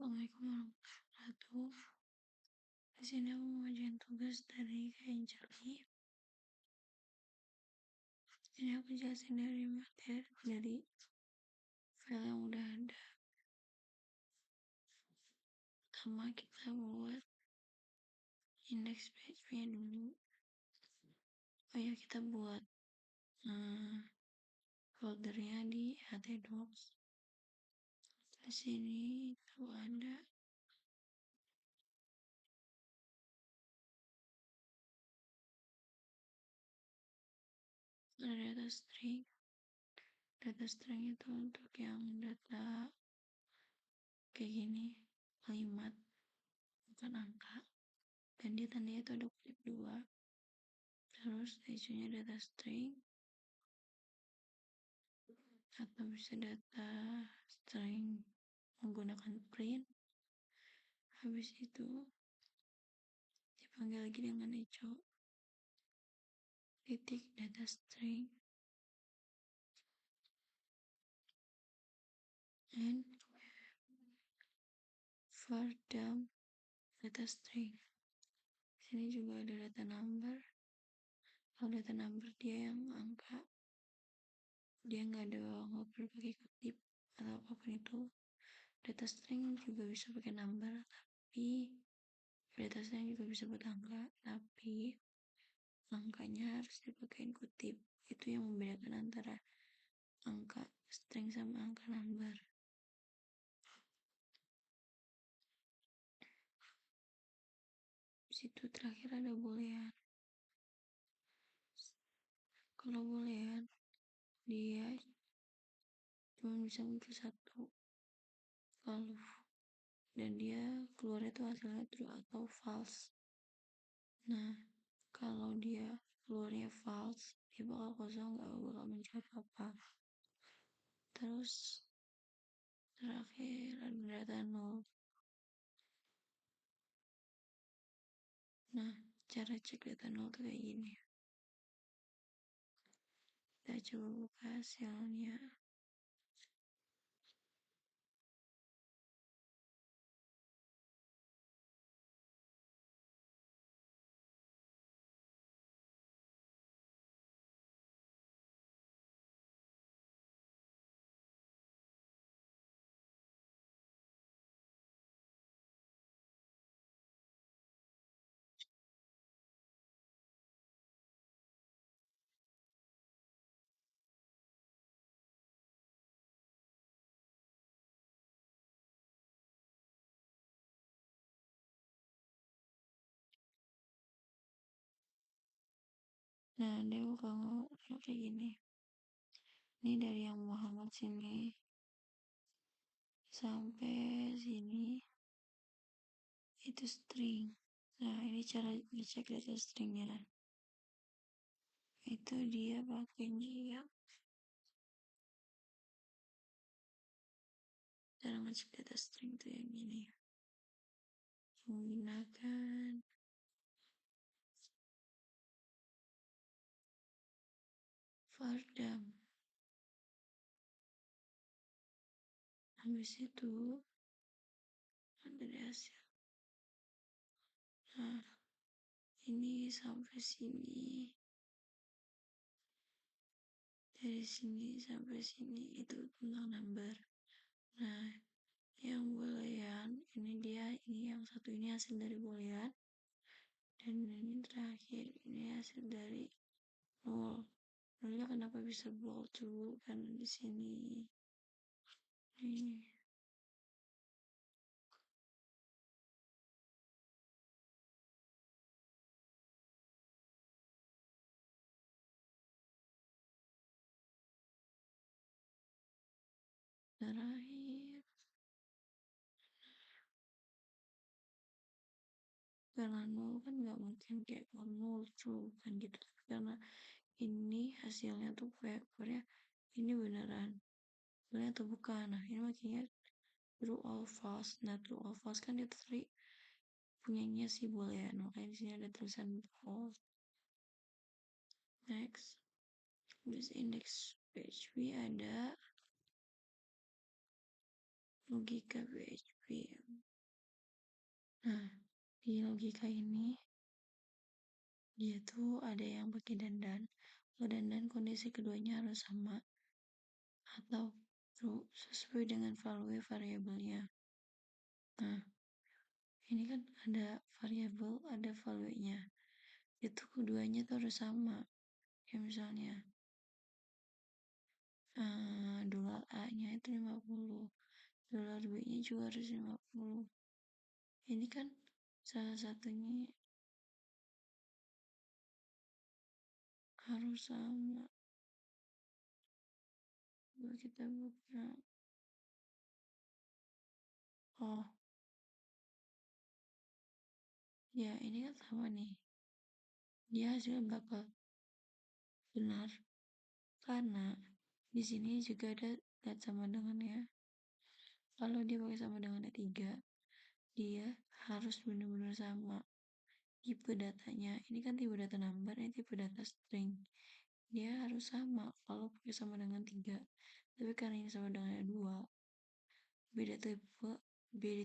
Assalamualaikum warahmatullahi wabarakatuh. Di sini aku mau ngerjain tugas dari Angeli. Ini aku jelasin dari materi dari file yang udah ada. Pertama kita buat index page-nya dulu. Oh ya, kita buat foldernya di htdocs. Di sini itu ada data string. Data string itu untuk yang data kayak gini, kalimat bukan angka, dan dia tandanya itu ada kutip 2. Terus isinya data string atau bisa data string menggunakan print. Habis itu dipanggil lagi dengan echo titik data string and var dump data string. Sini juga ada data number. Kalau data number dia yang angka, dia nggak berbagai kutip atau apapun itu. Data string juga bisa pakai number, tapi data string juga bisa buat angka, tapi angkanya harus dipakai kutip. Itu yang membedakan antara angka string sama angka number. Situ terakhir ada boolean. Kalau boolean dia cuma bisa muncul satu kalau, dan dia keluarnya tuh hasilnya true atau false. Nah, kalau dia keluarnya false, dia bakal kosong, gak bakal menjawab apa. Terus terakhir ada data null. Nah, cara cek data null tuh kayak gini. Kita coba buka hasilnya. Nah, dia bakal kayak gini. Ini dari yang Muhammad sini sampai sini itu string. Nah, ini cara ngecek data stringnya. Itu dia pakai yang cara ngecek data string itu yang gini. Menggunakan var dump. Habis itu ada hasil. Nah, ini sampai sini. Dari sini sampai sini itu tentang number. Nah, yang boolean ini yang satu ini hasil dari boolean, dan ini terakhir ini hasil dari null. Nullnya kenapa bisa bold true? Karena di sini ini terakhir. Karena nol kan nggak mungkin kayak nol true kan gitu, karena ini hasilnya tuh papernya ini beneran atau bukan. Nah, ini makanya true all false. Nah, true all false kan itu tadi punyanya si boolean, makanya di sini ada tulisan false. Next, this index page ada logika PHP. Nah, di logika ini dia tuh ada yang pakai dandan. Kalau dandan kondisi keduanya harus sama atau true sesuai dengan value variabelnya. Nah, ini kan ada variabel, ada value-nya. Itu keduanya tuh harus sama. Kayak misalnya dolar A-nya itu 50, dolar B-nya juga harus 50. Ini kan salah satunya harus sama. Coba kita buka. Oh, ya ini kan sama nih. Dia hasilnya bakal benar karena di sini juga ada dat sama dengannya. Kalau dia pakai sama dengannya 3, dia harus benar-benar sama. Tipe datanya, ini kan tipe data number, ini tipe data string. Dia harus sama kalau pakai sama dengan 3. Tapi karena ini sama dengan 2, beda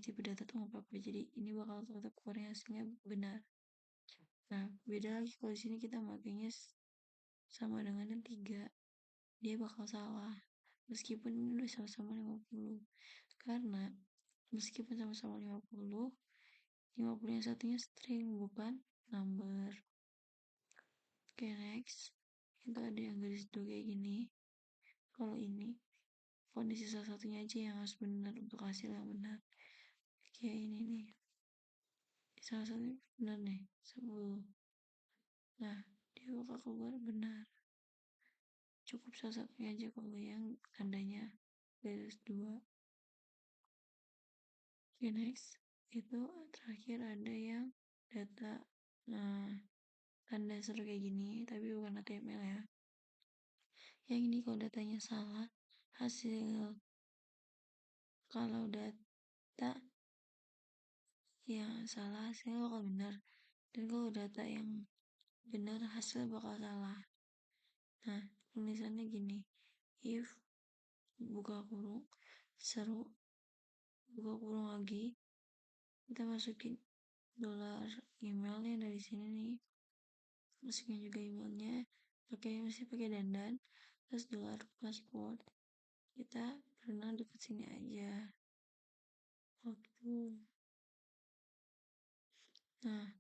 tipe data tuh nggak apa-apa. Jadi ini bakal tetap keluarnya hasilnya benar. Nah, beda lagi kalau di sini kita makainya sama dengan 3, dia bakal salah. Meskipun ini udah sama-sama 50. Karena meskipun sama-sama 50 yang satunya string bukan number. Oke, next. Itu ada yang garis 2 kayak gini. Kalau ini kondisi salah satunya aja yang harus benar untuk hasil yang benar. Kayak ini nih. Salah satunya benar nih, 10. Nah, dia bakal keluar benar. Cukup salah satunya aja kalau yang tandanya garis 2. Oke, next. Itu terakhir ada yang data. Nah, tanda seru kayak gini, tapi bukan HTML ya. Yang ini kalau datanya salah, hasil kalau data yang salah hasilnya bakal benar. Dan kalau data yang benar hasil bakal salah. Nah, tulisannya gini. If buka kurung seru buka kurung lagi, kita masukin dolar emailnya dari sini nih, masukin juga emailnya, masih pakai dandan, terus dolar password. Kita berenang deket sini aja waktu. Nah,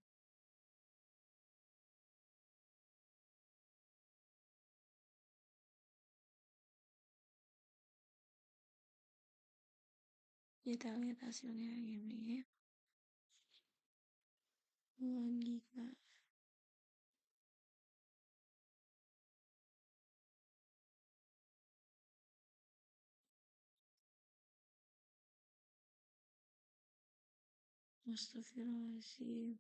kita lihat hasilnya gini. Logika. Astagfirullahaladzim.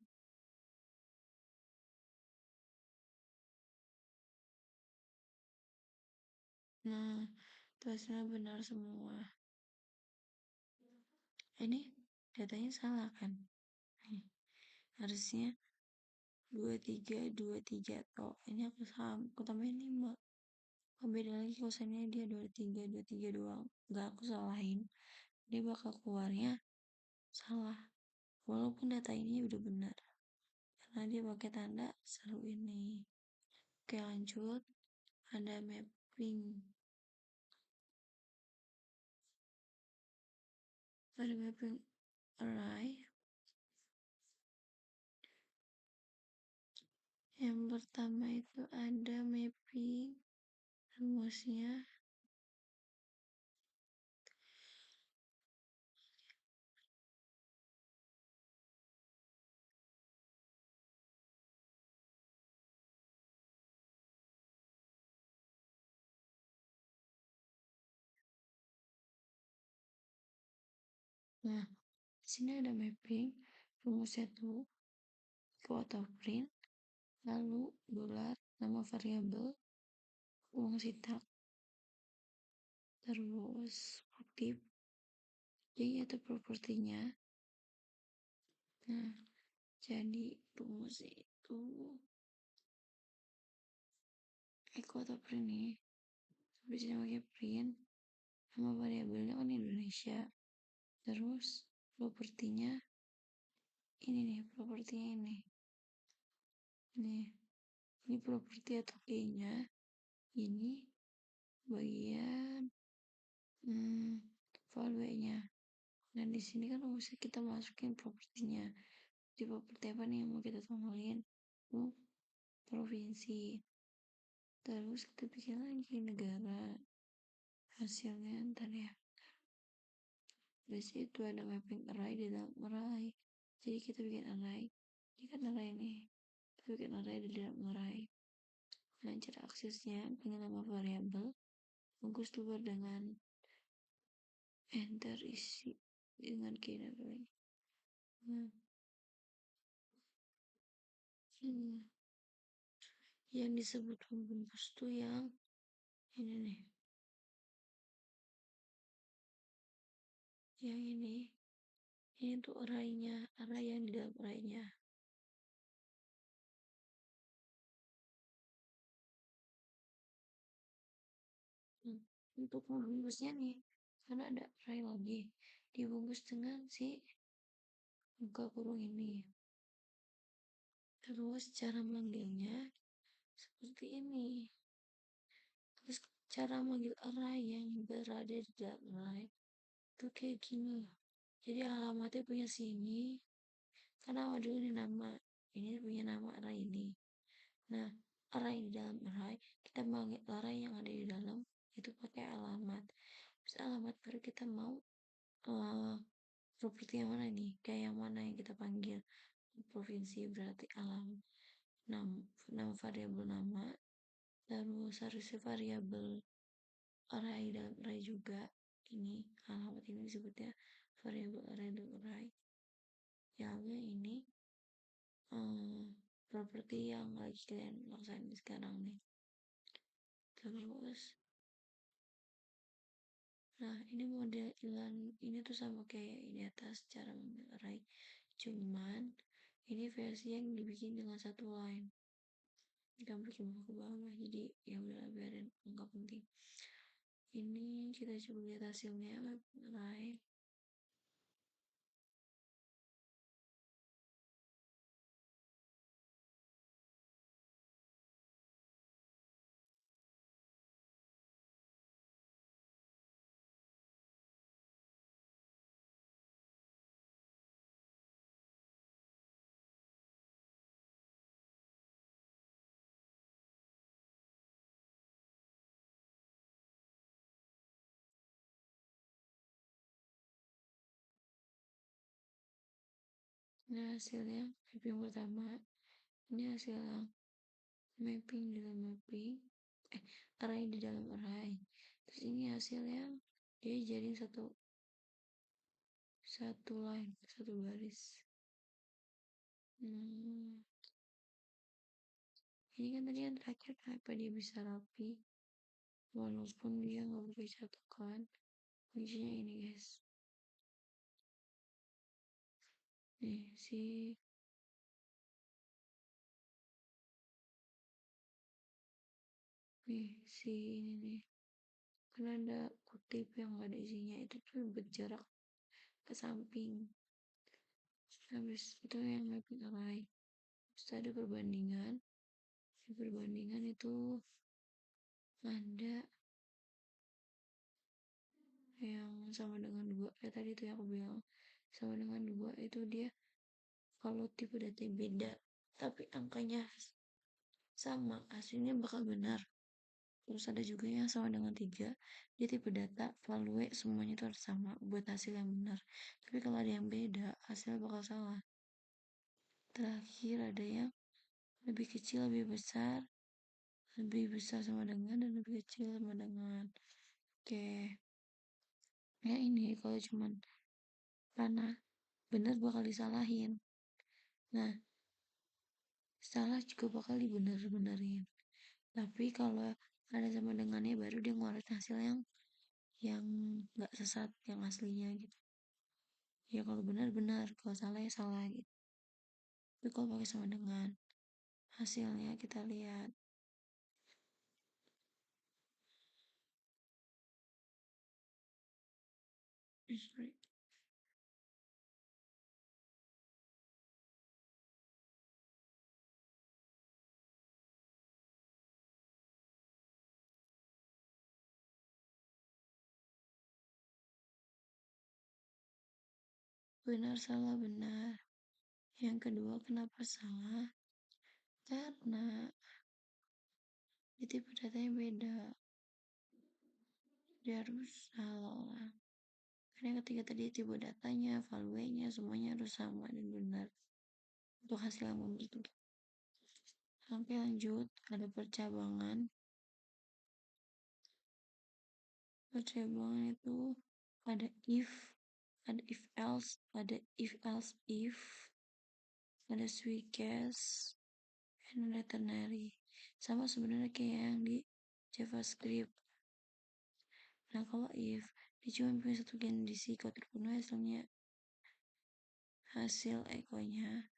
Nah, itu hasilnya benar semua. Ini datanya salah kan? Nih, harusnya 2323 toh. Ini aku tambahin 5. Oh, beda lagi kalau misalnya dia 2323 doang. Gak aku salahin. Dia bakal keluarnya salah. Walaupun data ini udah benar. Karena dia pakai tanda seru ini. Oke, lanjut. Ada mapping. Ada mapping array. Yang pertama itu ada mapping rumusnya. Nah, di sini ada mapping rumusnya tuh quote print, lalu dolar, nama variabel, uang sitak, terus aktif, jadi itu propertinya. Nah, jadi rumus itu quote print nih, bisa pakai print, nama variabelnya kan Indonesia, Terus propertinya ini nih, propertinya ini properti atau E-nya, ini bagian value-nya. Dan di sini kan harusnya kita masukin propertinya. Di properti apa nih yang mau kita tombolin? Provinsi. Terus kita bikin lagi negara. Hasilnya ntar ya. Dari situ ada mapping array di dalam array. Jadi kita bikin array. Ini kan array nih. Kita bikin array di dalam array. Nah, cara aksesnya dengan nama variabel. Bagus keluar dengan enter isi dengan key-value. Nah, yang disebut pembungkus tuh yang ini nih, yang ini tuh array-nya, array yang di dalam array-nya. Untuk membungkusnya nih, karena ada array lagi, dibungkus dengan si buka kurung ini. Terus cara manggilnya seperti ini. Terus cara manggil array yang berada di dalam array itu kayak gini. Jadi alamatnya punya sini, karena dulu ini nama, ini punya nama array ini. Nah, array di dalam array, kita manggil array yang ada di dalam itu pakai alamat. Terus alamat baru kita mau properti yang mana nih, kayak yang mana yang kita panggil. Provinsi berarti nama variabel nama, terus harusnya variabel array dalam array juga. Ini alamat ini disebutnya variabel array dalam array. Yang ini properti yang lagi kalian laksanain sekarang nih. Terus nah, ini model ini tuh sama kayak ini atas cara mengambil array. Cuman ini versi yang dibikin dengan satu line. Gak bikin ke bawah, jadi ya udah biarin, nggak penting. Ini kita coba lihat hasilnya array. Ini hasilnya mapping pertama. Ini hasil mapping di dalam mapping, array di dalam array. Terus ini hasilnya dia jadi satu line, satu baris. Ini kan tadi yang terakhir, kenapa dia bisa rapi walaupun dia nggak pakai catokan. Kuncinya ini guys, nih si ini nih, karena ada kutip yang gak ada isinya, itu tuh berjarak ke samping. Habis itu yang mapping array. Terus ada perbandingan. Di perbandingan itu ada yang sama dengan 2. Tadi itu yang aku bilang sama dengan 2 itu dia kalau tipe data beda tapi angkanya sama, hasilnya bakal benar. Terus ada juga yang sama dengan 3, dia tipe data value semuanya itu harus sama buat hasil yang benar. Tapi kalau ada yang beda, hasilnya bakal salah. Terakhir ada yang lebih kecil, lebih besar sama dengan, dan lebih kecil sama dengan. Oke, ya ini kalau cuman karena benar bakal disalahin, nah salah juga bakal dibener-benerin. Tapi kalau ada sama dengannya baru dia ngeluarin hasil yang nggak sesat yang aslinya gitu. Ya kalau benar kalau salah ya salah gitu. Tapi kalau pakai sama dengan, hasilnya kita lihat. Sorry. benar salah benar. Yang kedua, kenapa salah? Karena di tipe datanya beda. Dia harus salah. Karena ketika tadi tipe datanya, value-nya, semuanya harus sama dan benar. Untuk hasil yang membentuk. Sampai lanjut, ada percabangan. Percabangan itu ada if else, ada if, ada sweet case, dan ada ternary. Sama sebenarnya kayak yang di JavaScript. Nah, kalau if dia cuma punya satu kondisi, kalau terpenuhi hasil ekonya.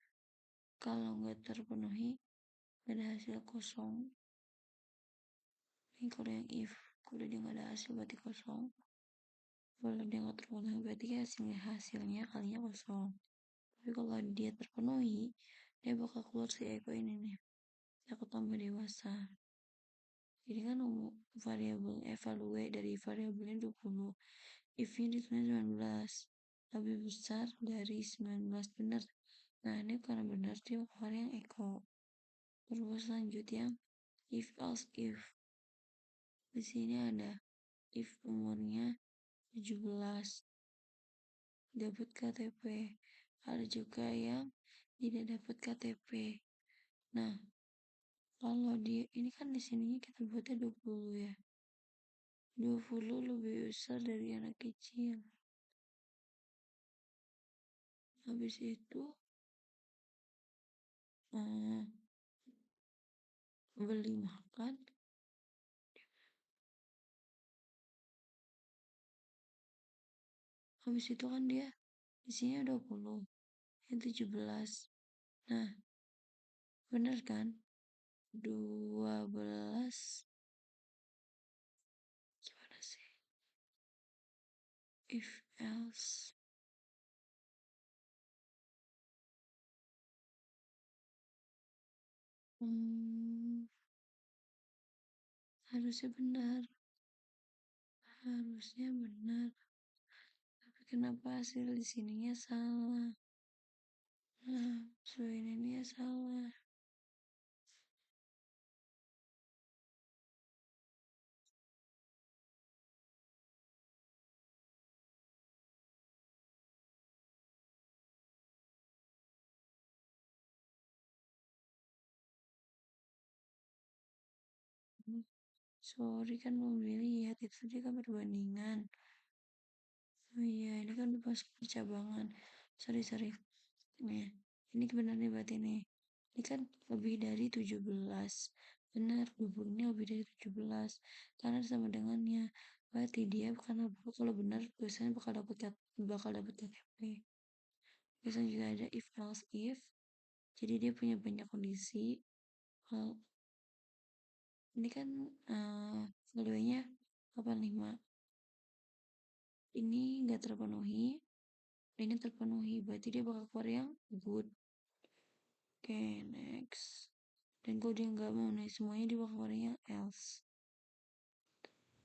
Kalau nggak terpenuhi, ada hasil kosong. Ini kalau yang if, kalau dia nggak ada hasil berarti kosong. Kalau dia nggak terpenuhi berarti hasilnya kalinya kosong. Tapi kalau dia terpenuhi, dia bakal keluar si eko ini nih. Aku tambah dewasa. Jadi kan variabel evaluate dari variabelnya 20. If-nya ditulis 19. Lebih besar dari 19. Benar. Nah, ini karena benar dia keluar yang eko. Terus lanjut yang if else if. Di sini ada if umurnya 17 dapat KTP. Ada juga yang tidak dapat KTP. Nah, kalau dia ini kan di sininya kita buatnya 20 ya. 20 lebih besar dari anak kecil. Habis itu beli makan. Habis itu kan dia di sini 20, yang 17. Nah, bener kan? 12 gimana sih? If else harusnya benar. Harusnya benar. Tapi kenapa hasil di sininya salah? Nah, soal ini ya salah. Sorry kan belum dilihat, itu tadi kan perbandingan. Oh iya, ini kan udah masuk percabangan. Sorry. Nih, ini benar nih berarti nih. Ini kan lebih dari 17. Benar, 20 ini lebih dari 17. Karena sama dengannya. Berarti dia kalau benar biasanya bakal dapat KTP. Biasanya juga ada if else if. Jadi dia punya banyak kondisi. Kalau ini kan value-nya 85. Ini nggak terpenuhi, ini terpenuhi, berarti dia bakal keluar yang good. Oke, next. Dan kalau dia nggak mau nih semuanya, dia bakal keluar yang else.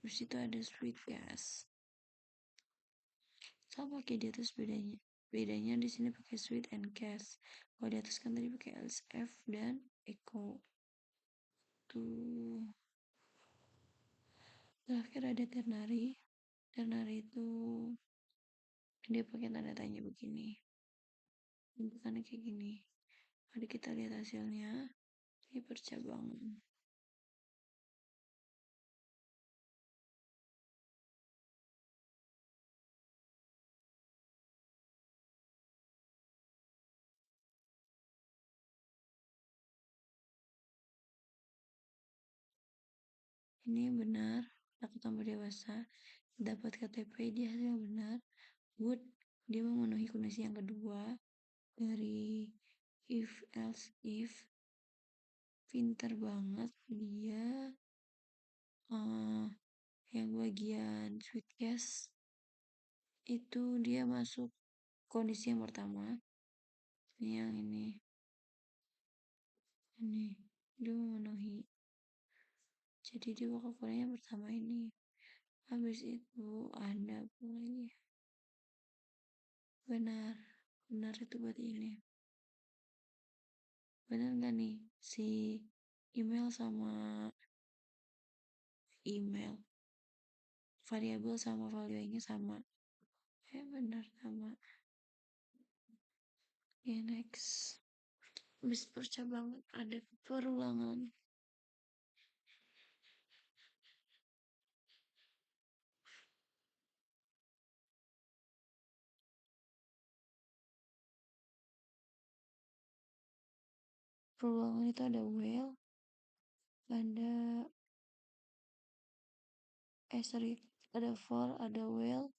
Terus itu ada sweet gas. Sama kayak di atas bedanya di sini pakai sweet and gas. Kalau di atas kan tadi pakai else f dan echo. Tuh. Terakhir ada ternary. Ternary itu dia pakai tanda tanya begini. Bentukannya kayak gini. Mari kita lihat hasilnya. Ini percabangan. Ini benar, aku tambah dewasa, dapat KTP dia hasil yang benar. Good, dia memenuhi kondisi yang kedua dari if else if. Pinter banget dia. Yang bagian sweet case itu dia masuk kondisi yang pertama. Yang ini dia memenuhi. Jadi dia bakal keluar yang pertama ini. Habis itu ada apa lagi? Benar. benar itu buat ini. Benar nggak nih si email sama email variabel sama value-nya sama? Benar sama. Ya, next. Habis percabangan ada perulangan. Perulangan itu ada well, ada ada for, ada well,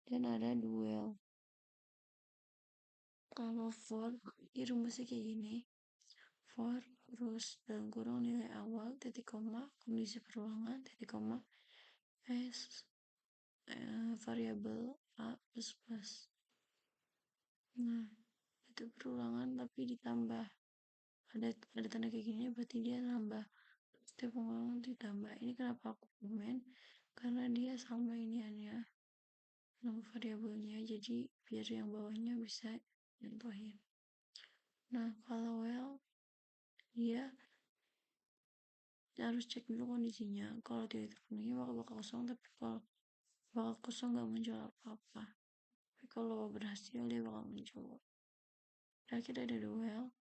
dan ada duel. Kalau for, di rumusnya kayak gini. For, terus dalam kurung nilai awal, titik koma, kondisi perulangan, titik koma, s, variabel a plus plus. Nah, itu perulangan tapi ditambah. Ada tanda kayak gini berarti dia nambah. Setiap pengulangan ditambah. Ini kenapa aku komen? Karena dia sama iniannya, nama variabelnya, jadi biar yang bawahnya bisa nyentuhin. Nah, kalau well, dia harus cek dulu kondisinya. Kalau tidak terpenuhi bakal kosong, tapi kalau bakal kosong nggak muncul apa-apa. Tapi kalau berhasil dia bakal muncul. Terakhir ada duel.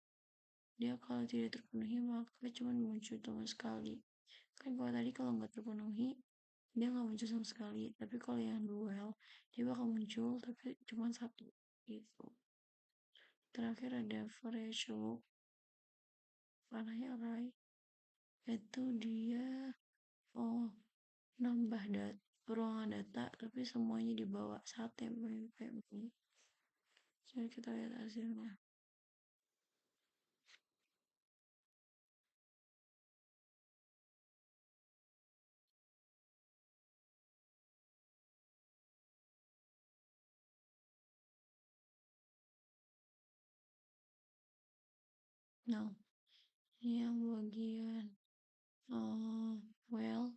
Dia kalau tidak terpenuhi maka cuma muncul cuma sekali. Kan kalau tadi kalau nggak terpenuhi dia nggak muncul sama sekali. Tapi kalau yang duel dia bakal muncul tapi cuma satu gitu. Terakhir ada for each loop, array itu dia nambah ruangan data tapi semuanya dibawa saat TMP. Jadi kita lihat hasilnya. Nah, ini yang bagian well,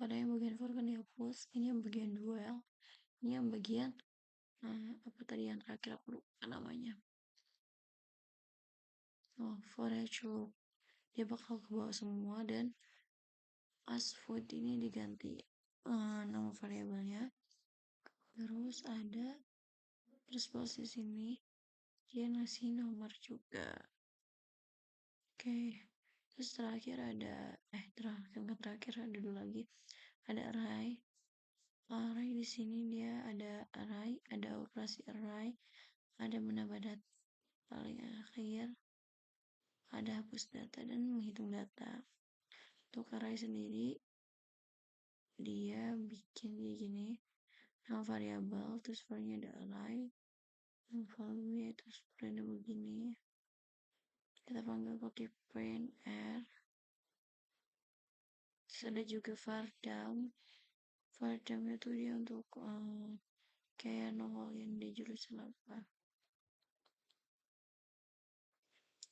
pada yang bagian for kan dihapus, ini yang bagian duel, ini yang bagian apa tadi yang terakhir aku lupa namanya. For each loop dia bakal ke bawah semua dan as food ini diganti nama variabelnya. Terus ada terus posisi ini dia ngasih nomor juga. Oke. Terus terakhir ada terakhir ada dulu lagi ada array di sini dia ada array, ada operasi array, ada menambah data paling akhir, ada hapus data dan menghitung data. Untuk array sendiri dia bikin kayak gini, nama variabel terus value ada array, value terus print begini, kita panggil pakai print r. Terus ada juga vardam itu dia untuk kayak nongolin di jurusan apa.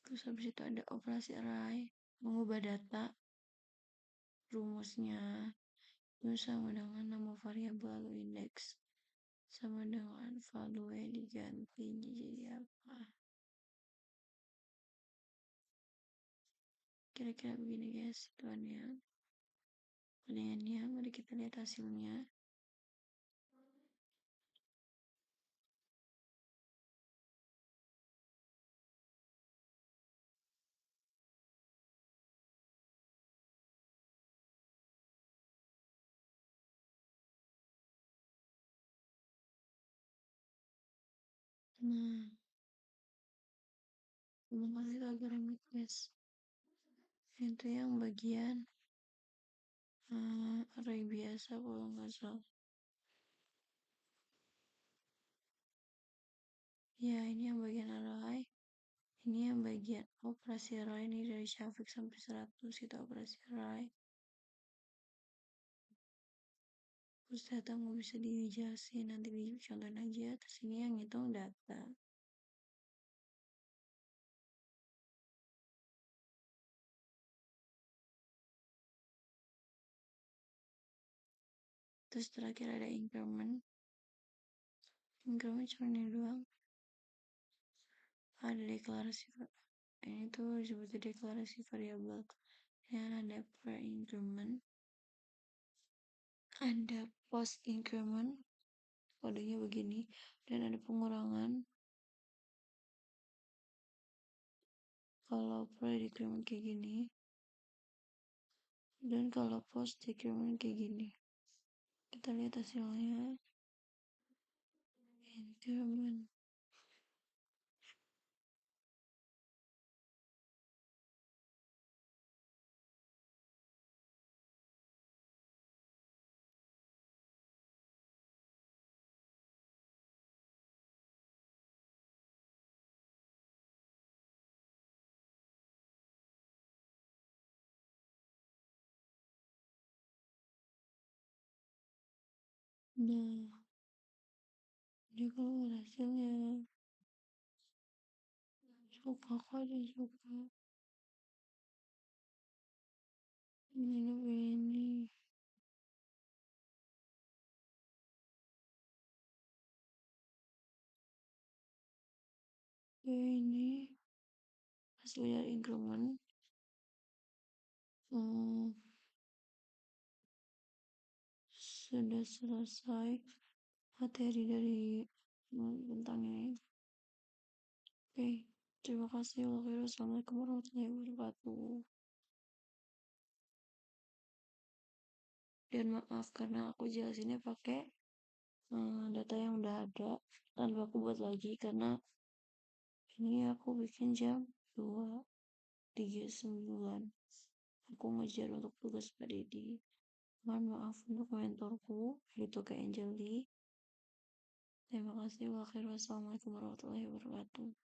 Terus habis itu ada operasi array, mengubah data, rumusnya itu sama dengan nama variabel lalu indeks sama dengan value digantinya jadi apa. Kira-kira begini guys situannya. Kemudiannya mari kita lihat hasilnya. Nah, ngomong itu agak rumit guys. Itu yang bagian array biasa kalau nggak salah. Ya, ini yang bagian array. Ini yang bagian operasi array, ini dari Syafiq sampai 100 kita operasi array. Terus data nggak bisa dijelasin, nanti dicontohin aja. Terus ini yang ngitung data. Terus terakhir ada increment. Increment cuma ini doang. ada deklarasi, ini tuh disebut deklarasi variabel. Dan ada per increment, ada post increment, kodenya begini, dan ada pengurangan kalau per decrement kayak gini, dan kalau post decrement kayak gini. Kita lihat hasilnya. Increment. Nah, dia keluar hasilnya. Suka kok, dia suka. Ini. Ya ini hasilnya increment. Sudah selesai materi dari tentang ini. Oke, terima kasih. Wassalamualaikum warahmatullahi wabarakatuh. Dan maaf karena aku jelasinnya pakai data yang udah ada tanpa aku buat lagi karena ini aku bikin jam 2.39. Aku ngejar untuk tugas Pak Dedi. Mohon maaf untuk mentorku, itu ke Angeli. Terima kasih. Wassalamualaikum warahmatullahi wabarakatuh.